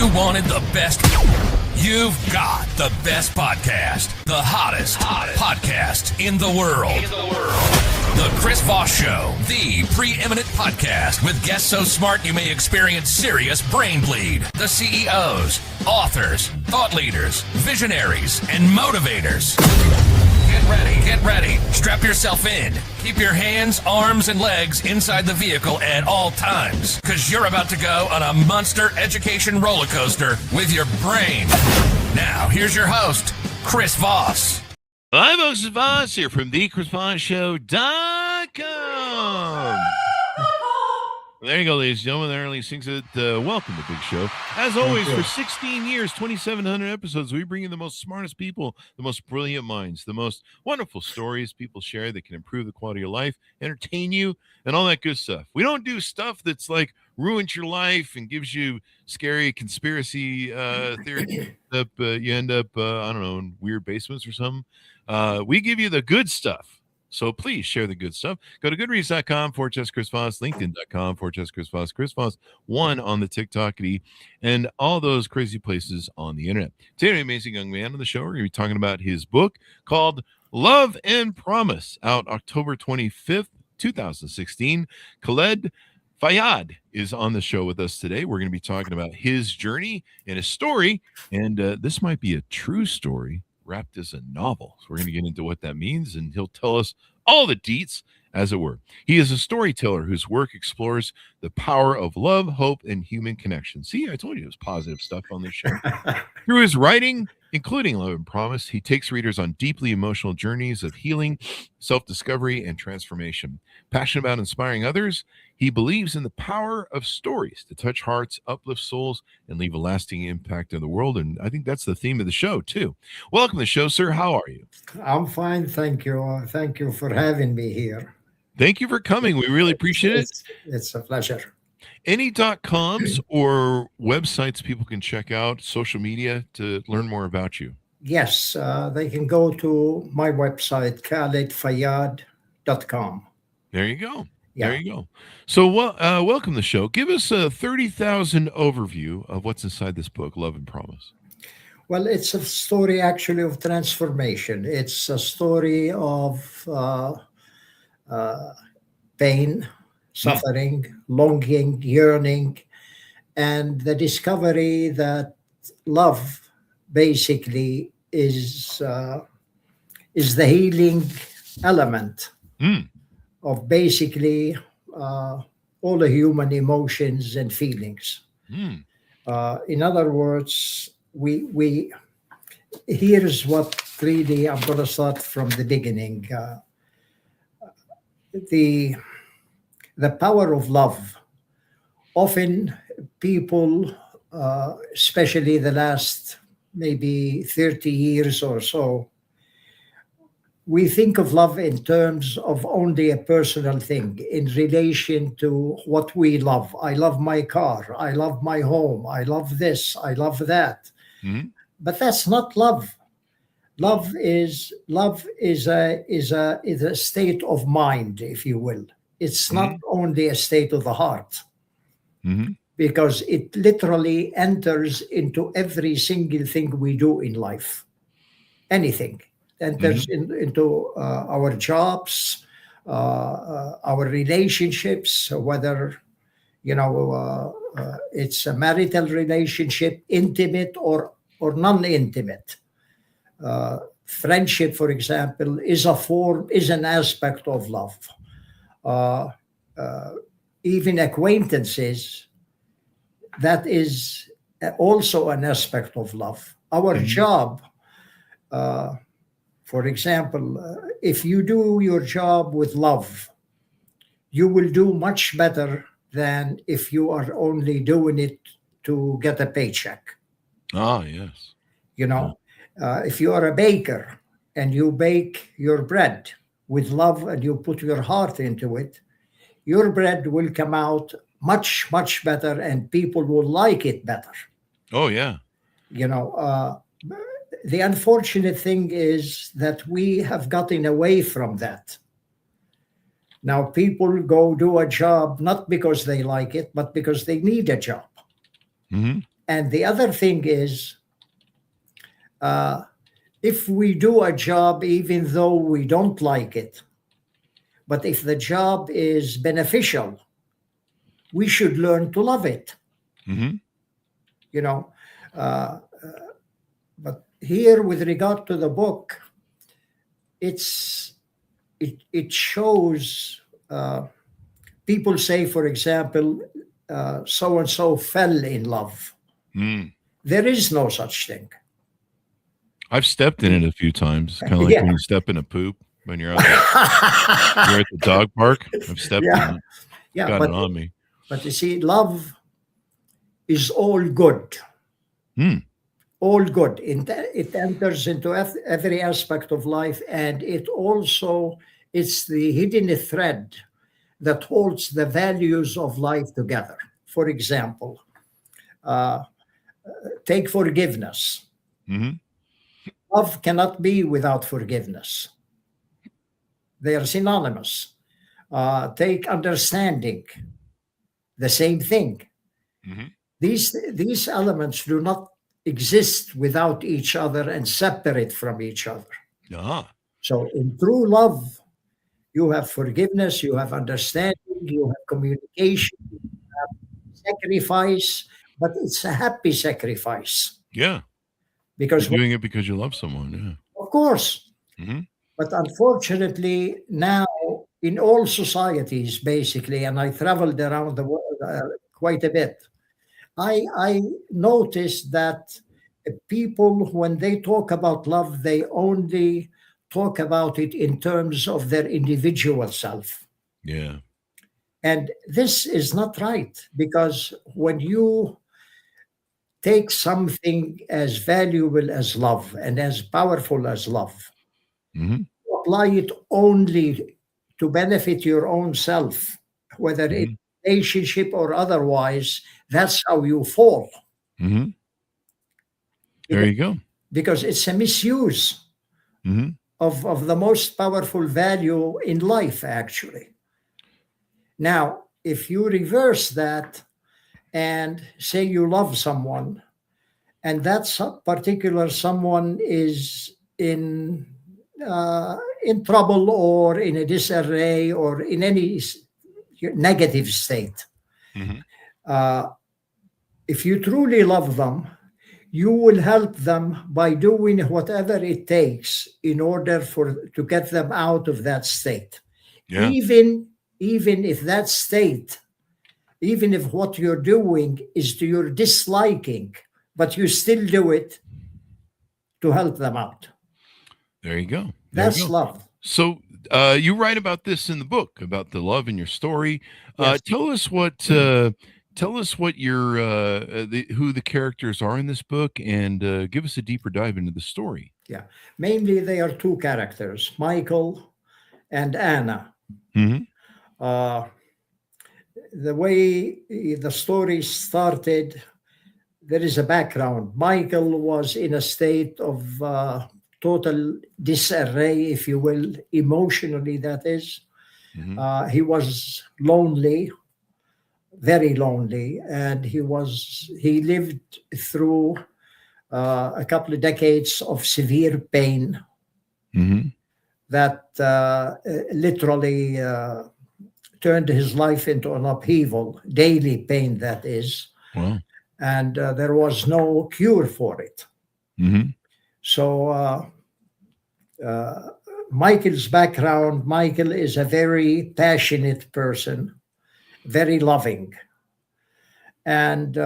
You wanted the best? You've got the best podcast. The hottest podcast in the world. The Chris Voss Show, the preeminent podcast with guests so smart you may experience serious brain bleed. The CEOs, authors, thought leaders, visionaries, and motivators. Get ready. Strap yourself in. Keep your hands, arms, and legs inside the vehicle at all times, because you're about to go on a monster education roller coaster with your brain. Now, here's your host, Chris Voss. Hi, folks, it's Voss here from thechrisvossshow.com. There you go, ladies and gentlemen. There only sings it. Welcome to Big Show. As always, for 16 years, 2,700 episodes, we bring you the most smartest people, the most brilliant minds, the most wonderful stories people share that can improve the quality of life, entertain you, and all that good stuff. We don't do stuff that's like ruins your life and gives you scary conspiracy theories. You end up, I don't know, in weird basements or something. We give you the good stuff. So please share the good stuff. Go to goodreads.com/Chris Voss, LinkedIn.com/Chris Voss, Chris Voss 1 on the TikTok, and all those crazy places on the internet. Today, an amazing young man on the show. We're going to be talking about his book called Love and Promise, out October 25th, 2016. Khaled Fayyad is on the show with us today. We're going to be talking about his journey and his story, and this might be a true story wrapped as a novel. So we're going to get into what that means, and he'll tell us all the deets, as it were. He is a storyteller whose work explores the power of love, hope, and human connection. See, I told you it was positive stuff on this show. Through his writing, including Love and Promise, he takes readers on deeply emotional journeys of healing, self-discovery, and transformation. Passionate about inspiring others, he believes in the power of stories to touch hearts, uplift souls, and leave a lasting impact on the world. And I think that's the theme of the show, too. Welcome to the show, sir. How are you? I'm fine, thank you. Thank you for having me here. Thank you for coming. We really appreciate it. It's a pleasure. Any .coms or websites people can check out, social media, to learn more about you? Yes, they can go to my website, khaledfayyad.com. There you go. Yeah. There you go. So, welcome to the show. Give us a 30,000 overview of what's inside this book, Love and Promise. Well, it's a story actually of transformation. It's a story of pain, suffering, longing, yearning, and the discovery that love basically is the healing element of basically all the human emotions and feelings. In other words, we here's what really, I'm going to start from the beginning. The power of love. Often people, especially the last maybe 30 years or so, we think of love in terms of only a personal thing in relation to what we love. I love my car. I love my home. I love this. I love that. But that's not love. Love is a state of mind, if you will. It's not only a state of the heart, because it literally enters into every single thing we do in life. Anything enters into our jobs, our relationships, whether it's a marital relationship, intimate or non-intimate. Friendship, for example, is an aspect of love. Even acquaintances, that is also an aspect of love. Our job, for example, if you do your job with love, you will do much better than if you are only doing it to get a paycheck. Ah, yes. If you are a baker and you bake your bread with love and you put your heart into it, your bread will come out much, much better and people will like it better. Oh, yeah. The unfortunate thing is that we have gotten away from that. Now people go do a job not because they like it, but because they need a job. And the other thing is, if we do a job, even though we don't like it, but if the job is beneficial, we should learn to love it. Mm-hmm. You know, but here, with regard to the book, it shows. People say, for example, so and so fell in love. Mm. There is no such thing. I've stepped in it a few times, kind of like Yeah. when you step in a poop when you're out you're at the dog park. I've stepped Yeah. in it. Yeah, Got it on me. but you see, love is all good. Mm. All good. It enters into every aspect of life, and it's the hidden thread that holds the values of life together. For example, take forgiveness. Mm-hmm. Love cannot be without forgiveness. They are synonymous. Take understanding, the same thing. Mm-hmm. These elements do not exist without each other and separate from each other. Ah. So in true love, you have forgiveness, you have understanding, you have communication, you have sacrifice, but it's a happy sacrifice. Yeah. Because, You're doing it because you love someone. Yeah. of course, Mm-hmm. but unfortunately now in all societies, basically, and I traveled around the world quite a bit, I noticed that people, when they talk about love, they only talk about it in terms of their individual self. Yeah. And this is not right, because when you take something as valuable as love and as powerful as love, Mm-hmm. apply it only to benefit your own self, whether in relationship or otherwise, that's how you fall. Mm-hmm. There you go. Because it's a misuse Mm-hmm. of the most powerful value in life, actually. Now, if you reverse that and say you love someone, and that particular someone is in trouble or in a disarray or in any negative state, Mm-hmm. if you truly love them, you will help them by doing whatever it takes in order to get them out of that state. Yeah. Even if that state, even if what you're doing is to your disliking, but you still do it to help them out. There you go. That's love. So you write about this in the book, about the love in your story. Yes. Tell us what your who the characters are in this book, and give us a deeper dive into the story. Yeah. Mainly they are two characters, Michael and Anna. Mm-hmm. The way the story started, there is a background. Michael was in a state of total disarray, if you will, emotionally, that is. Mm-hmm. He was lonely, very lonely, and he lived through a couple of decades of severe pain Mm-hmm. that literally turned his life into an upheaval, daily pain, that is. Wow. And there was no cure for it. Mm-hmm. So Michael's background, Michael is a very passionate person, very loving. And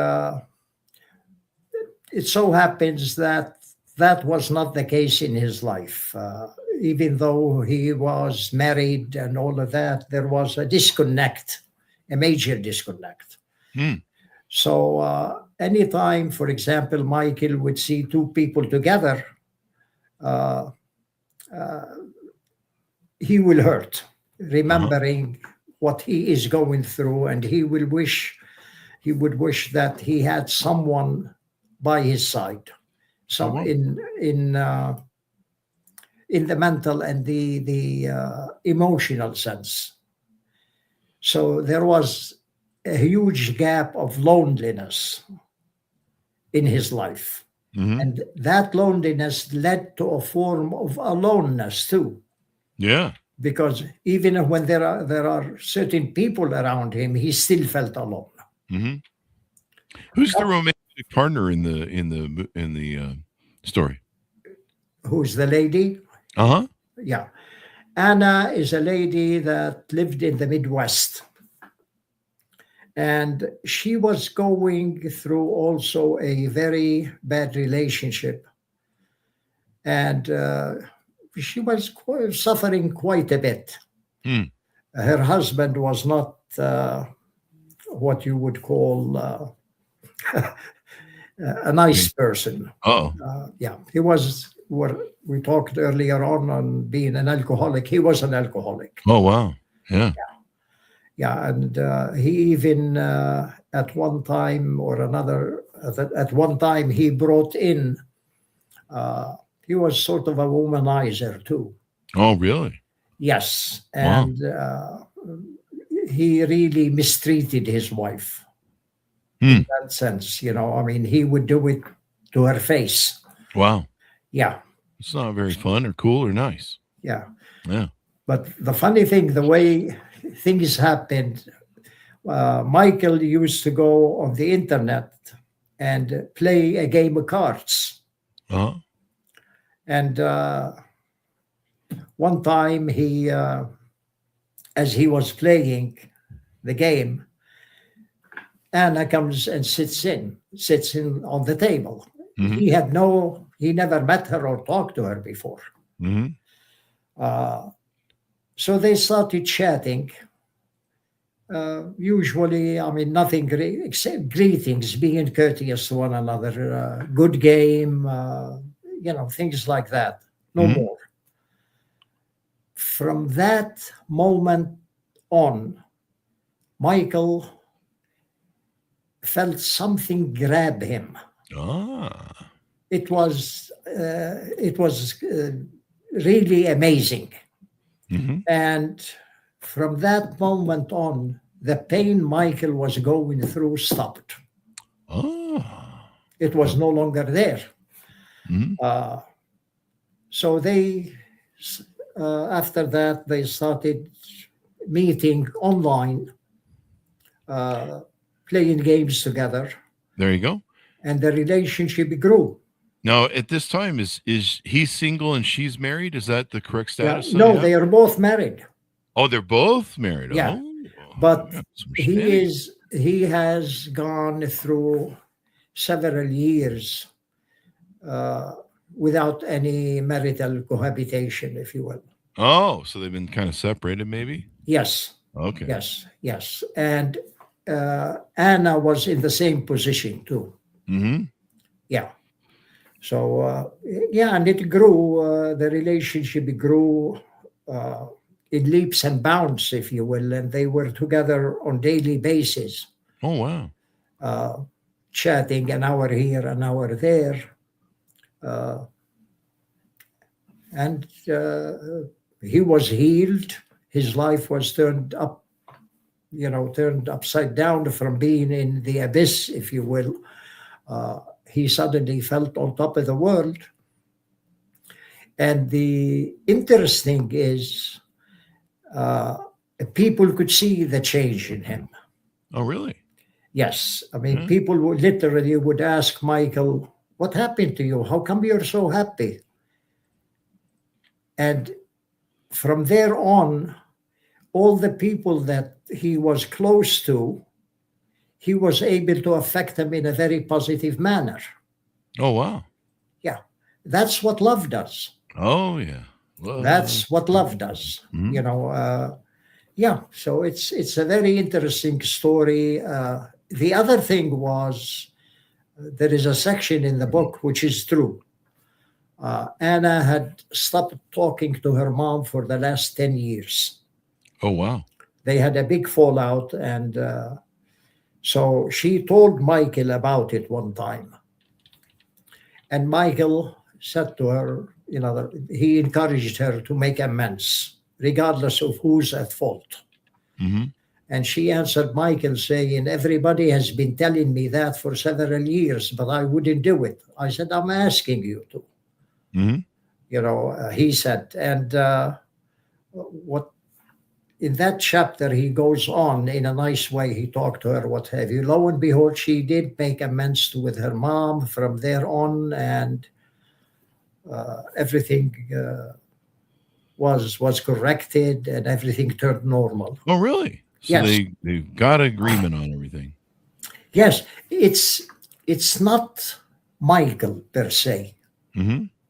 it so happens that that was not the case in his life. Even though he was married and all of that, there was a disconnect, a major disconnect. Mm. So anytime, for example, Michael would see two people together, he will hurt, remembering what he is going through, and he would wish that he had someone by his side, in the mental and the emotional sense. So there was a huge gap of loneliness in his life. Hmm. And that loneliness led to a form of aloneness too. Yeah. Because even when there are certain people around him, he still felt alone. Hmm. Who's the romantic partner in the story? Who's the lady? Uh-huh. Yeah. Anna is a lady that lived in the Midwest. And she was going through also a very bad relationship. And she was suffering quite a bit. Hmm. Her husband was not what you would call a nice person. Oh. Yeah, he was what we talked earlier on being an alcoholic. He was an alcoholic. Oh, wow. Yeah. Yeah, and he even at one time or another, at one time he brought in, he was sort of a womanizer too. Oh, really? Yes, Wow. and he really mistreated his wife Hmm. in that sense. I mean, he would do it to her face. Wow. Yeah, It's not very fun or cool or nice. yeah. Yeah. But the funny thing, the way things happened, Michael used to go on the internet and play a game of cards. Uh-huh. And one time as he was playing the game, Anna comes and sits in on the table. Mhm. He never met her or talked to her before. Hmm. So they started chatting. Usually, I mean, nothing except greetings, being courteous to one another, good game, things like that. No Mhm. more. From that moment on, Michael felt something grab him. Ah. It was really amazing. Hmm. And from that moment on, the pain Michael was going through stopped. Ah. It was no longer there. Mhm. So after that, they started meeting online, playing games together, There you go. and the relationship grew. Now, at this time, is he single and she's married? Is that the correct Yeah, status? no, they are both married. Oh, they're both married. Yeah, Oh, but yeah, some he shenanigans. has gone through several years without any marital cohabitation, if you will. Oh, so they've been kind of separated, maybe. Yes, Okay. yes. And Anna was in the same position too. Hmm. Yeah. So, yeah, and it grew, the relationship grew uh, in leaps and bounds, if you will, and they were together on daily basis, Oh, wow. chatting an hour here, an hour there. And he was healed. His life was turned upside down from being in the abyss, if you will. He suddenly felt on top of the world. And the interesting is, people could see the change in him. Oh, really? Yes, I mean, Yeah. people literally would ask Michael, "What happened to you? How come you're so happy?" And from there on, all the people that he was close to, he was able to affect them in a very positive manner. Oh, wow. Yeah, that's what love does. Oh, yeah. Love. That's what love does. Mhm. Yeah. So it's a very interesting story. The other thing was, there is a section in the book which is true. Anna had stopped talking to her mom for the last 10 years. Oh, wow. They had a big fallout, and so she told Michael about it one time. And Michael said to her, he encouraged her to make amends, regardless of who's at fault. Hmm. And she answered Michael saying, everybody has been telling me that for several years, but I wouldn't do it. I said, I'm asking you to. He said. And what in that chapter, he goes on in a nice way. He talked to her, what have you. Lo and behold, she did make amends with her mom from there on, and everything was corrected, and everything turned normal. Oh, really? So yes. they got agreement on everything. Yes, it's not Michael per se.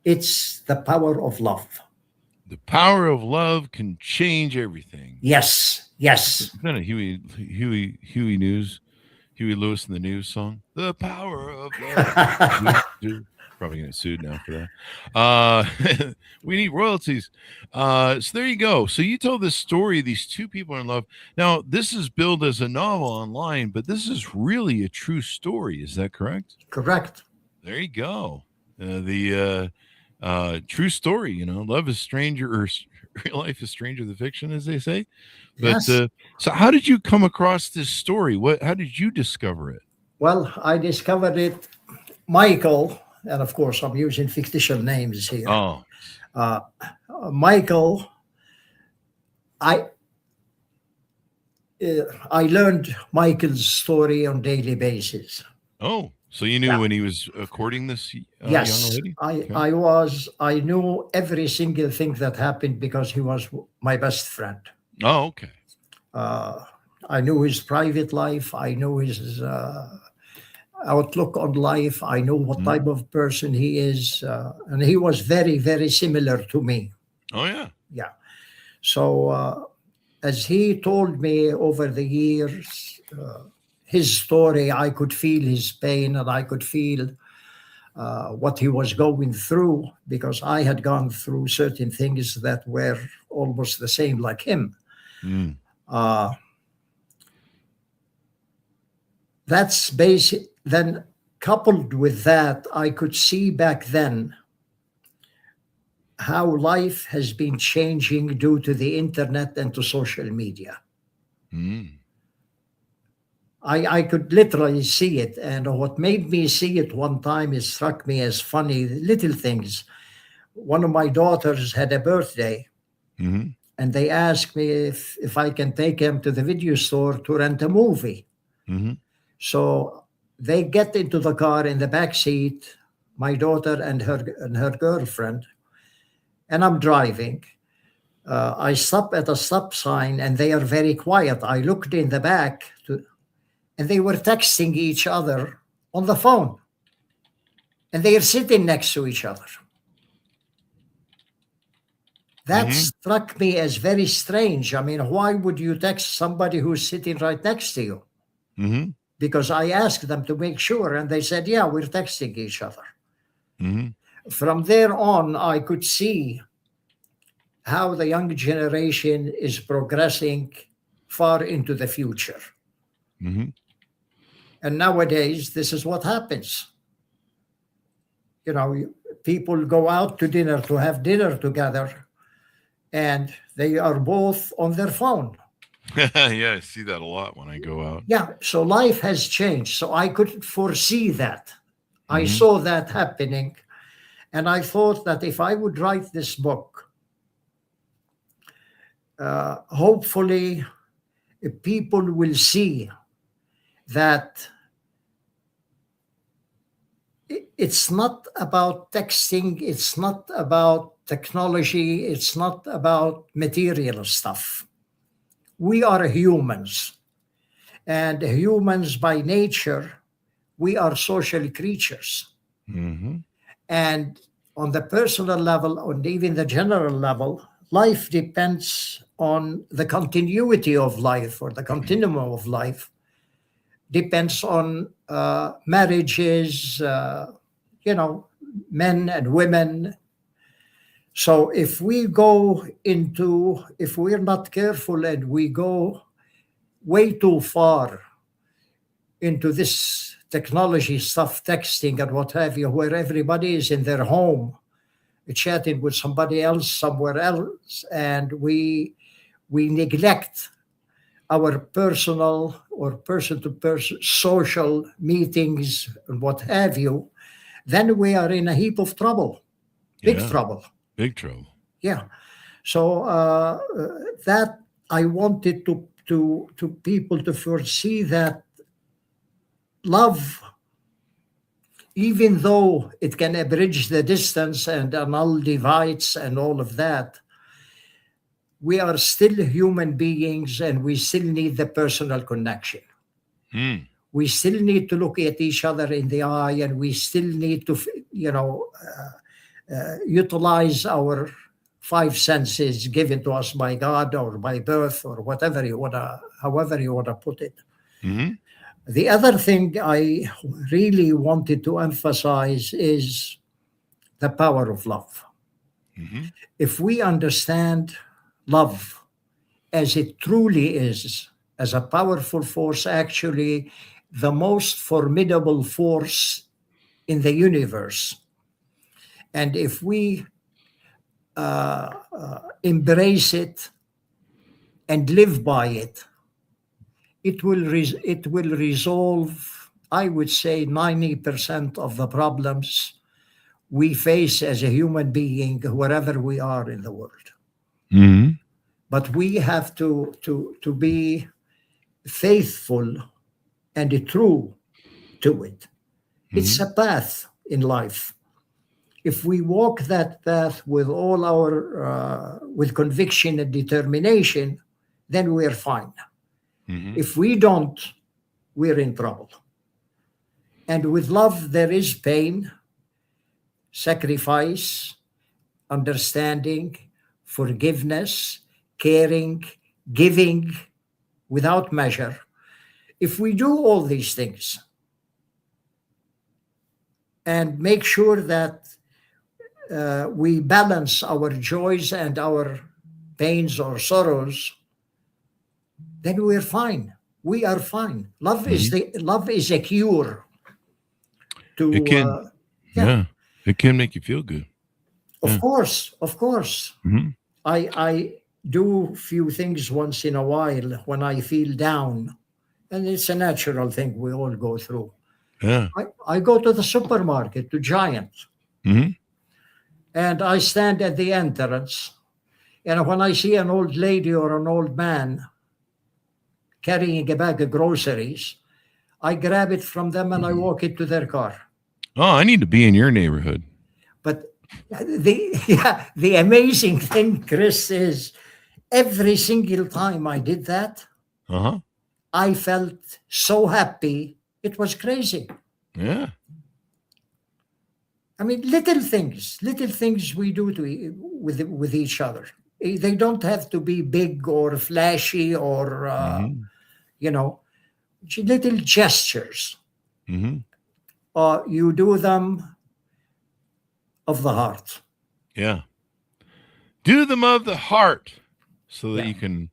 It's the power of love. The power of love can change everything. Yes. Isn't that a Huey Lewis in the News song? The power of love. Probably gonna get sued now for that. We need royalties. So there you go. So you told this story. These two people are in love. Now this is billed as a novel online, but this is really a true story. Is that correct? Correct. There you go. The true story. Love is stranger, or real life is stranger than fiction, as they say. But yes. So how did you come across this story? How did you discover it? Well, I discovered it, Michael. And of course, I'm using fictitious names here. Oh, Michael, I learned Michael's story on a daily basis. Oh, so you knew when he was courting this yes, young lady? I knew every single thing that happened because he was my best friend. Oh, okay. I knew his private life. I knew his outlook on life. I know what type of person he is, and he was very, very similar to me. Oh yeah. Yeah. So as he told me over the years his story, I could feel his pain, and I could feel what he was going through, because I had gone through certain things that were almost the same like him. That's basic. Then coupled with that, I could see back then how life has been changing due to the internet and to social media. I could literally see it. And what made me see it one time, it struck me as funny, little things. One of my daughters had a birthday, and they asked me if I can take him to the video store to rent a movie. So they get into the car in the back seat, my daughter and her girlfriend, and I'm driving. I stop at a stop sign, and they are very quiet. I looked in the back, and they were texting each other on the phone, and they are sitting next to each other. That struck me as very strange. I mean, why would you text somebody who's sitting right next to you? Because I asked them to make sure, and they said, yeah, we're texting each other. From there on, I could see how the young generation is progressing far into the future. And nowadays, this is what happens. People go out to dinner to have dinner together, and they are both on their phone. Yeah, I see that a lot when I go out. Yeah, so life has changed. So I couldn't foresee that. I saw that happening. And I thought that if I would write this book, hopefully people will see that it's not about texting, it's not about technology, it's not about material stuff. We are humans, and humans by nature, we are social creatures. And on the personal level, and even the general level, life depends on the continuity of life, or the continuum of life depends on marriages, men and women. So if we're not careful and we go way too far into this technology stuff, texting and what have you, where everybody is in their home chatting with somebody else somewhere else, and we neglect our personal or person-to-person social meetings and what have you, then we are in a heap of trouble, big Yeah. trouble. Big trouble. Yeah. So that I wanted to people to foresee that love, even though it can abridge the distance and annul divides and all of that, we are still human beings and we still need the personal connection. Mm. We still need to look at each other in the eye, and we still need to, utilize our five senses given to us by God or by birth or however you want to put it. Mm-hmm. The other thing I really wanted to emphasize is the power of love. Mm-hmm. If we understand love as it truly is, as a powerful force, actually the most formidable force in the universe, and if we embrace it and live by it, it will resolve, I would say, 90% of the problems we face as a human being, wherever we are in the world. Mm-hmm. But we have to be faithful and true to it. It's a path in life. If we walk that path with all our with conviction and determination, then we're fine. Mm-hmm. If we don't, we're in trouble. And with love, there is pain, sacrifice, understanding, forgiveness, caring, giving without measure. If we do all these things and make sure that we balance our joys and our pains or sorrows, then we're fine. We are fine. Love is a cure to. It can, yeah, it can make you feel good. Of course. Mm-hmm. I do few things once in a while when I feel down, and it's a natural thing we all go through. Yeah. I go to the supermarket, to Giant, Mm-hmm. and I stand at the entrance, and when I see an old lady or an old man carrying a bag of groceries, I grab it from them and I walk it to their car. Oh, I need to be in your neighborhood. But the amazing thing, Chris, is every single time I did that, Uh-huh. I felt so happy. It was crazy. Yeah. I mean, little things we do with each other. They don't have to be big or flashy or, little gestures. Mm-hmm. You do them of the heart. Yeah. Do them of the heart so that you can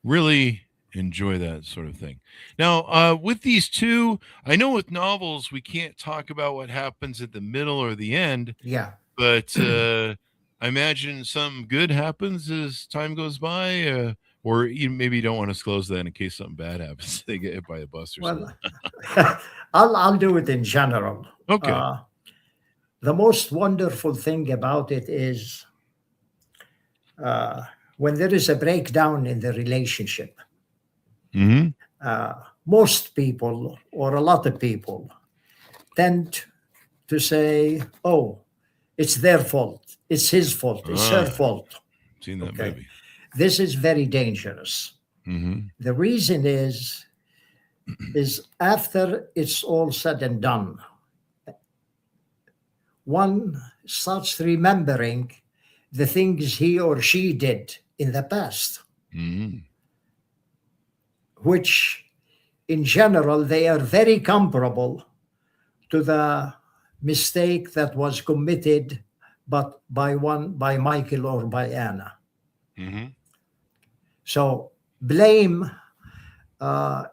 really enjoy that sort of thing. Now, with these two, I know with novels, we can't talk about what happens at the middle or the end. Yeah. But I imagine something good happens as time goes by, or you maybe don't want to disclose that in case something bad happens. They get hit by a bus or something. I'll do it in general. Okay. The most wonderful thing about it is when there is a breakdown in the relationship. Mm-hmm. Most people, or a lot of people, tend to say, "Oh, it's their fault. It's his fault. It's her fault." Seen that movie. This is very dangerous. Mm-hmm. The reason is after it's all said and done, one starts remembering the things he or she did in the past, which in general, they are very comparable to the mistake that was committed but by Michael or by Anna. Mm-hmm. So blame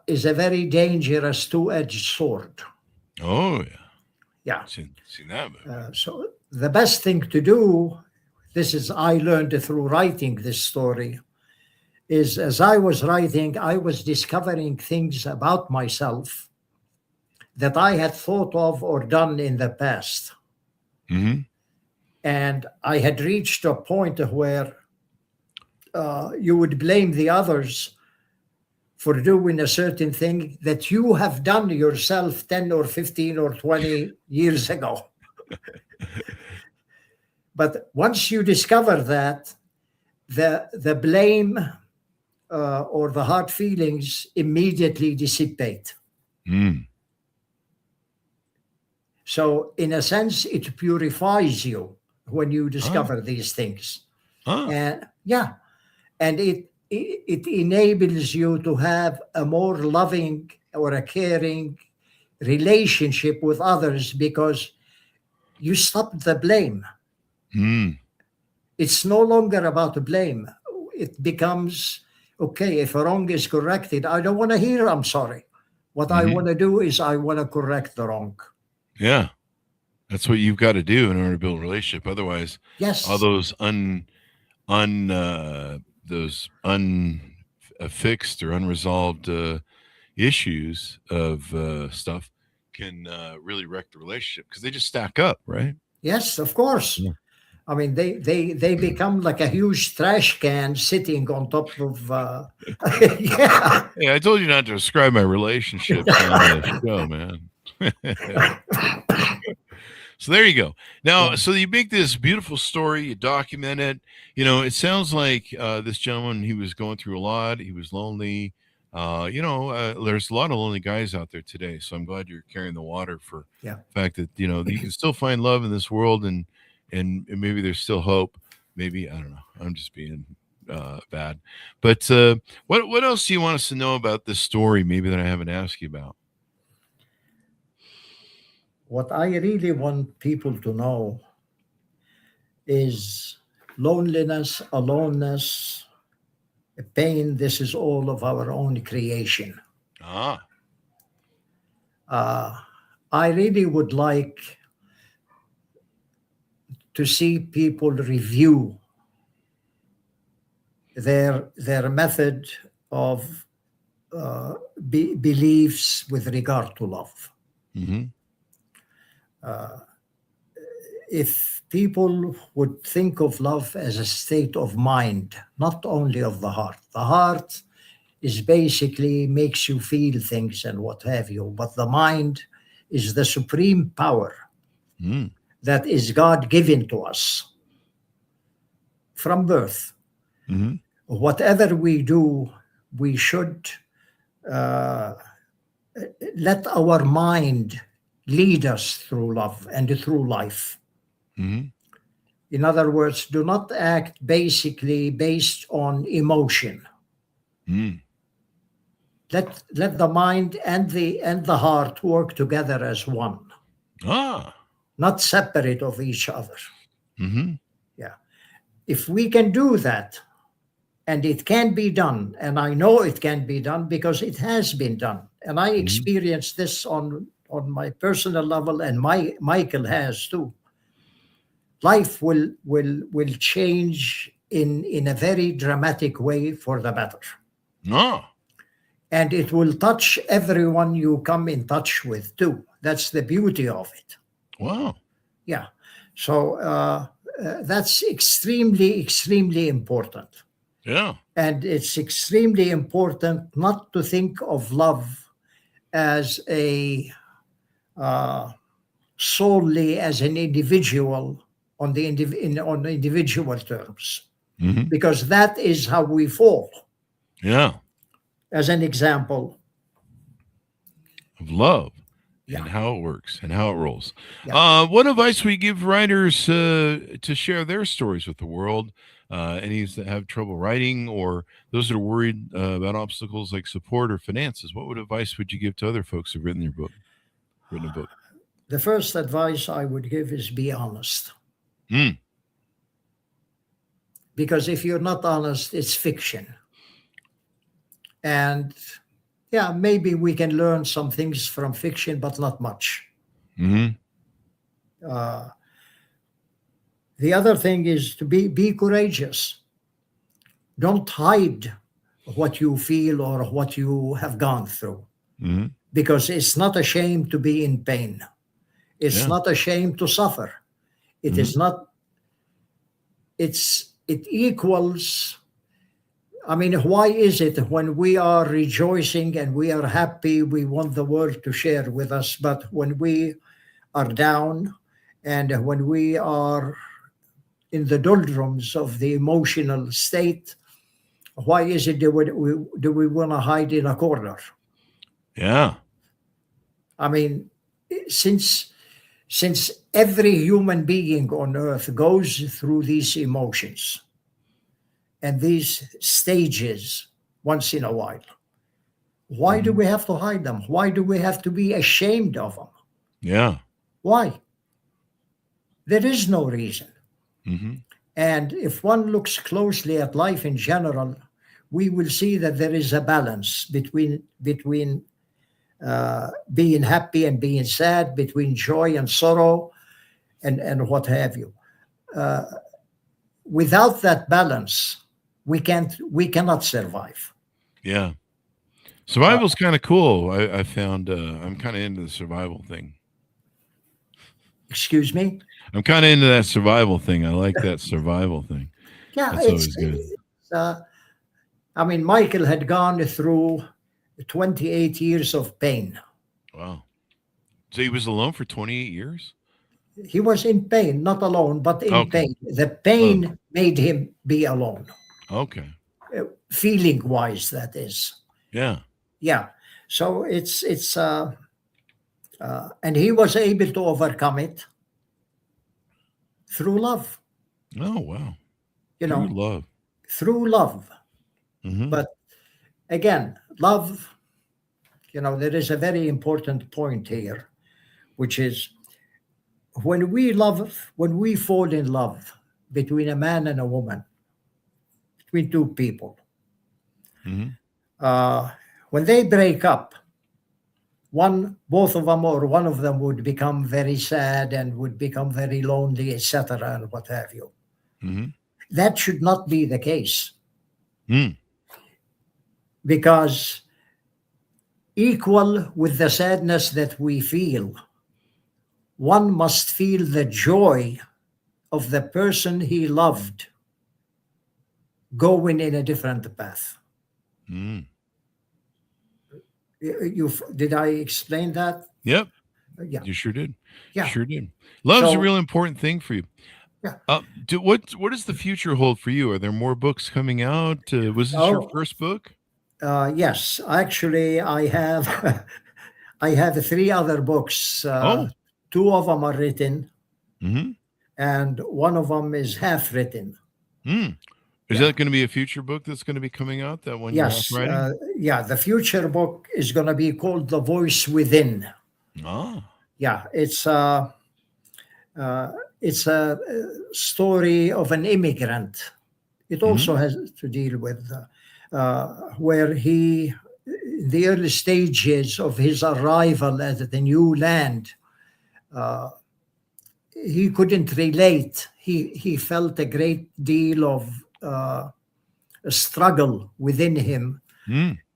is a very dangerous two-edged sword. Oh, yeah. Yeah. Seen that movie. So the best thing to do, I learned through writing this story, is as I was writing, I was discovering things about myself that I had thought of or done in the past. Mm-hmm. And I had reached a point where you would blame the others for doing a certain thing that you have done yourself 10 or 15 or 20 years ago. But once you discover that, the blame or the hard feelings immediately dissipate. Mm. So in a sense, it purifies you when you discover these things. And yeah, and it enables you to have a more loving or a caring relationship with others because you stop the blame. Mm. It's no longer about blame. It becomes, okay, if a wrong is corrected, I don't want to hear I'm sorry. What I want to do is I want to correct the wrong. Yeah. That's what you've got to do in order to build a relationship. Otherwise, Yes. all those unfixed or unresolved issues of stuff can really wreck the relationship because they just stack up, right? Yes, of course. Yeah. I mean, they become like a huge trash can sitting on top of. Yeah. Hey, I told you not to describe my relationships on the show, man. So there you go. Now, so you make this beautiful story, you document it. You know, it sounds like this gentleman, he was going through a lot. He was lonely. There's a lot of lonely guys out there today. So I'm glad you're carrying the water for the fact that, you can still find love in this world and maybe there's still hope. Maybe, I don't know. I'm just being bad. But what else do you want us to know about this story maybe that I haven't asked you about? What I really want people to know is loneliness, aloneness, pain. This is all of our own creation. I really would like to see people review their method of beliefs with regard to love. Mm-hmm. If people would think of love as a state of mind, not only of the heart. The heart is basically makes you feel things and what have you, but the mind is the supreme power that is God given to us from birth. Mm-hmm. Whatever we do, we should let our mind lead us through love and through life. Mm-hmm. In other words, do not act basically based on emotion. Let the mind and the heart work together as one, not separate of each other. Mm-hmm. Yeah, if we can do that, and it can be done, and I know it can be done because it has been done, and I experienced this on my personal level, and Michael has too. Life will change in a very dramatic way for the better. And it will touch everyone you come in touch with too. That's the beauty of it. Wow. Yeah. So that's extremely, extremely important. Yeah. And it's extremely important not to think of love as a solely as an individual on the individual terms, because that is how we fall. Yeah. As an example of love and how it works and how it rolls. What advice would you give writers to share their stories with the world? Any that have trouble writing or those that are worried about obstacles like support or finances? What advice would you give to other folks who've written a book? The first advice I would give is be honest. Because if you're not honest, it's fiction. And maybe we can learn some things from fiction, but not much. The other thing is to be courageous. Don't hide what you feel or what you have gone through. Mm-hmm. Because it's not a shame to be in pain. It's Yeah. not a shame to suffer. It is not, it equals, I mean, why is it when we are rejoicing and we are happy, we want the world to share with us, but when we are down and when we are in the doldrums of the emotional state, why is it do we want to hide in a corner? Yeah. I mean, since every human being on earth goes through these emotions and these stages once in a while, why do we have to hide them? Why do we have to be ashamed of them? Yeah. Why? There is no reason. Mm-hmm. And if one looks closely at life in general, we will see that there is a balance between being happy and being sad, between joy and sorrow, and what have you. Without that balance, we cannot survive. Yeah. Survival's kind of cool. I found I'm kind of into the survival thing. Excuse me? I'm kind of into that survival thing. I like that survival thing. Yeah, That's always good. I mean, Michael had gone through 28 years of pain. Wow. So he was alone for 28 years? He was in pain, not alone, but in pain. The pain made him be alone. Okay. Feeling wise, that is. Yeah. Yeah. So it's and he was able to overcome it through love. Oh, wow. You Through know, love. through love. Mm-hmm. But again, love, there is a very important point here, which is when we fall in love between a man and a woman, between two people, when they break up, both of them or one of them would become very sad and would become very lonely, etc., and what have you. Mm-hmm. That should not be the case. Mm. Because equal with the sadness that we feel, one must feel the joy of the person he loved going in a different path. Mm. Did I explain that? Yep. Yeah. You sure did. Yeah. Sure did. Love's a real important thing for you. Yeah. What does the future hold for you? Are there more books coming out? Was this your first book? Yes. Actually, I have I have 3 other books. 2 of them are written, and one of them is half written. Is that going to be a future book that's going to be coming out? That one you're half writing? The future book is going to be called The Voice Within. Yeah, it's a story of an immigrant. It also has to deal with where he, in the early stages of his arrival at the new land, he couldn't relate. He felt a great deal of a struggle within him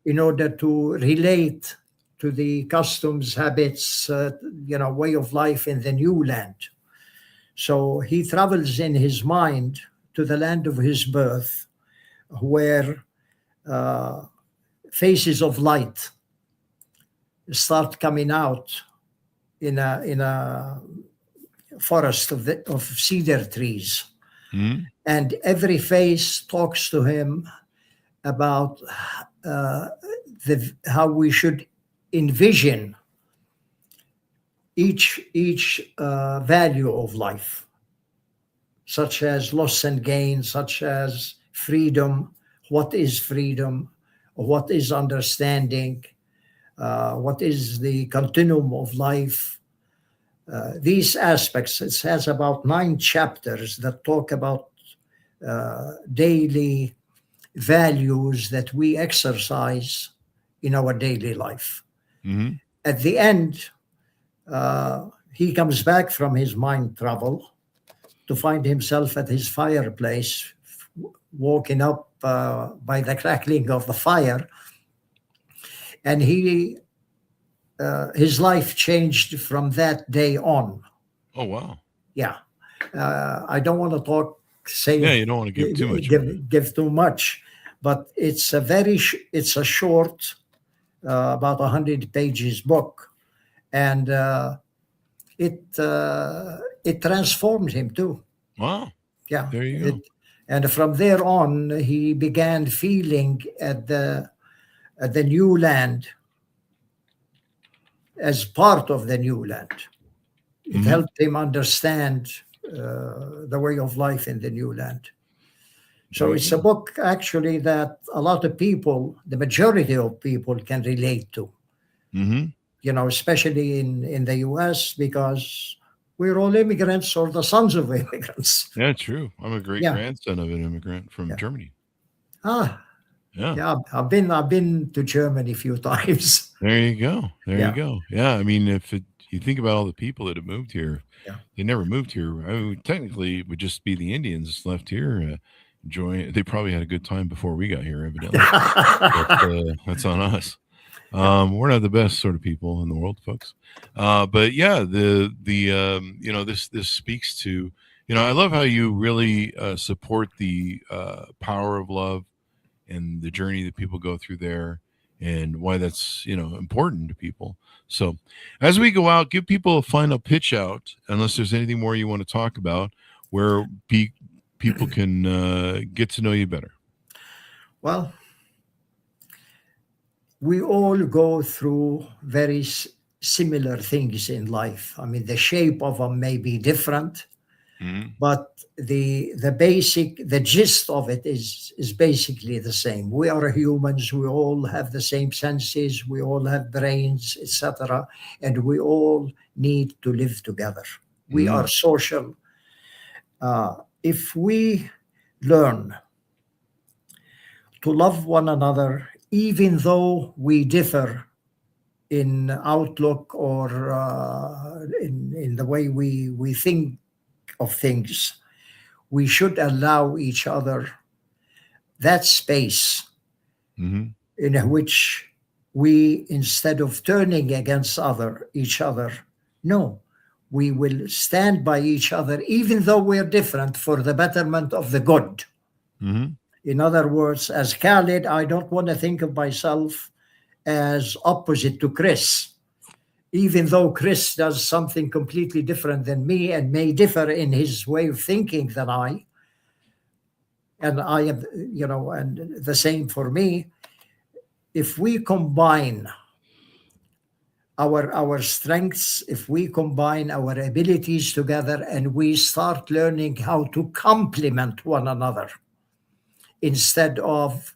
in order to relate to the customs, habits, way of life in the new land. So he travels in his mind to the land of his birth, where faces of light start coming out in a forest of cedar trees. And every face talks to him about how we should envision each value of life, such as loss and gain, such as freedom. What is freedom? What is understanding? What is the continuum of life? These aspects, it has about 9 chapters that talk about daily values that we exercise in our daily life. At the end, he comes back from his mind travel to find himself at his fireplace, walking up by the crackling of the fire, and his life changed from that day on. Oh, wow. Yeah, I don't want to Yeah, you don't want to give too much. give too much, but it's it's a short, about 100 pages book, and it transformed him too. Wow. Yeah, There you go. And from there on, he began feeling at the new land as part of the new land. It helped him understand the way of life in the new land. So it's a book actually that a lot of people, the majority of people, can relate to. You know, especially in the U.S., because we're all immigrants or the sons of immigrants. Yeah, true. I'm a great grandson of an immigrant from Germany. Ah, yeah. I've been to Germany a few times. There you go. You go. Yeah, I mean, you think about all the people that have moved here, they never moved here. I mean, technically, it would just be the Indians left here enjoying. They probably had a good time before we got here, evidently. But, that's on us. We're not the best sort of people in the world, folks. But yeah, this speaks to, I love how you really support the power of love and the journey that people go through there, and why that's important to people. So as we go out, give people a final pitch out, unless there's anything more you want to talk about, where people can get to know you better. Well, we all go through very similar things in life. I mean, the shape of them may be different, but the gist of it is basically the same. We are humans. We all have the same senses. We all have brains, etc., and we all need to live together. We are social. If we learn to love one another, even though we differ in outlook or in the way we think of things, we should allow each other that space in which we, instead of turning against each other, no, we will stand by each other, even though we're different, for the betterment of the good. In other words, as Khaled, I don't want to think of myself as opposite to Chris, even though Chris does something completely different than me and may differ in his way of thinking than I. And I am, and the same for me. If we combine our strengths, if we combine our abilities together, and we start learning how to complement one another instead of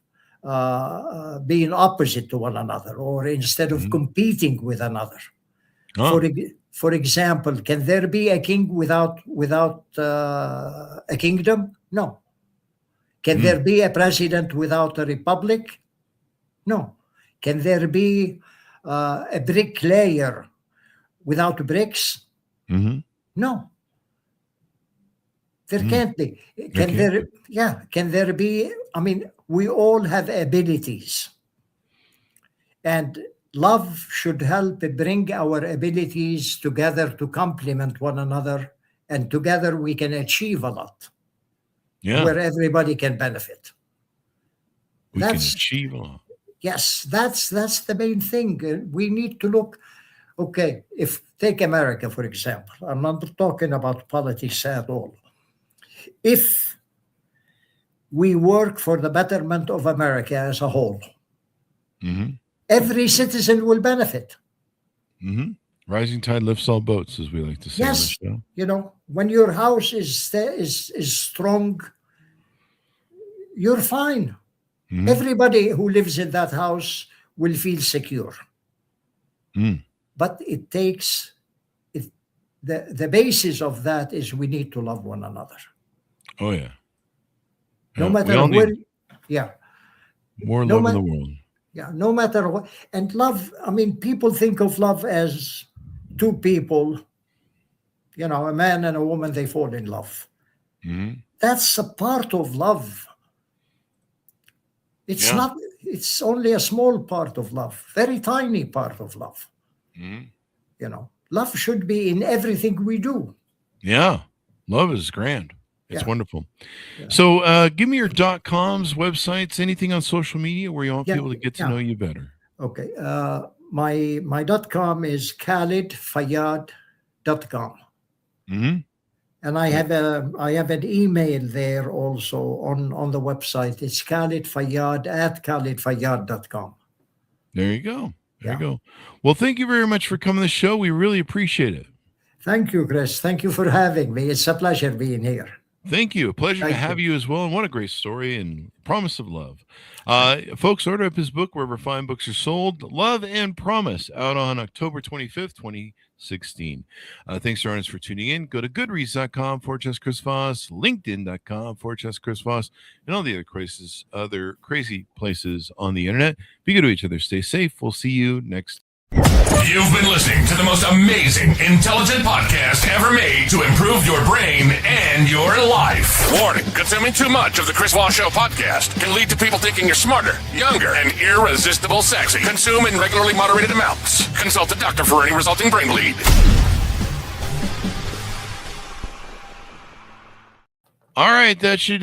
being opposite to one another, or instead of competing with another. For example, can there be a king without a kingdom? No. Can there be a president without a republic? No. Can there be a bricklayer without bricks? No. There can't be. Can there be? I mean, we all have abilities, and love should help bring our abilities together to complement one another, and together we can achieve a lot. Where everybody can benefit. We can achieve a lot. Yes, that's the main thing. We need to look. Okay, take America, for example. I'm not talking about politics at all. If we work for the betterment of America as a whole, every citizen will benefit. Rising tide lifts all boats, as we like to say. Yes, when your house is strong, you're fine. Everybody who lives in that house will feel secure. But it takes the basis of that is we need to love one another. Oh yeah. No matter where. More love in the world. Yeah, no matter what. And love, I mean, people think of love as two people, a man and a woman, they fall in love. That's a part of love. It's Yeah. not. It's only a small part of love, very tiny part of love. Mhm. You know, love should be in everything we do. Yeah. Love is grand. It's Yeah. wonderful. Yeah. So give me your .coms, websites, anything on social media where you want Yeah, people to get to yeah. know you better. Okay. My .com is khaledfayyad.com. Mm-hmm. And I have an email there also on the website. It's khaledfayyad@khaledfayyad.com. There you go. There you Yeah. go. Well, thank you very much for coming to the show. We really appreciate it. Thank you, Chris. Thank you for having me. It's a pleasure being here. Thank you. A pleasure to Thank have you as well. And what a great story and promise of love. Folks, order up his book wherever fine books are sold. Love and Promise, out on October 25th, 2016. Thanks, Ernest, for tuning in. Go to goodreads.com/Chris Voss, linkedin.com/Chris Voss, and all the other crazy places on the internet. Be good to each other. Stay safe. We'll see you next. You've been listening to the most amazing, intelligent podcast ever made to improve your brain and your life. Warning, consuming too much of the Chris Voss Show podcast can lead to people thinking you're smarter, younger, and irresistible sexy. Consume in regularly moderated amounts. Consult a doctor for any resulting brain bleed. All right, that should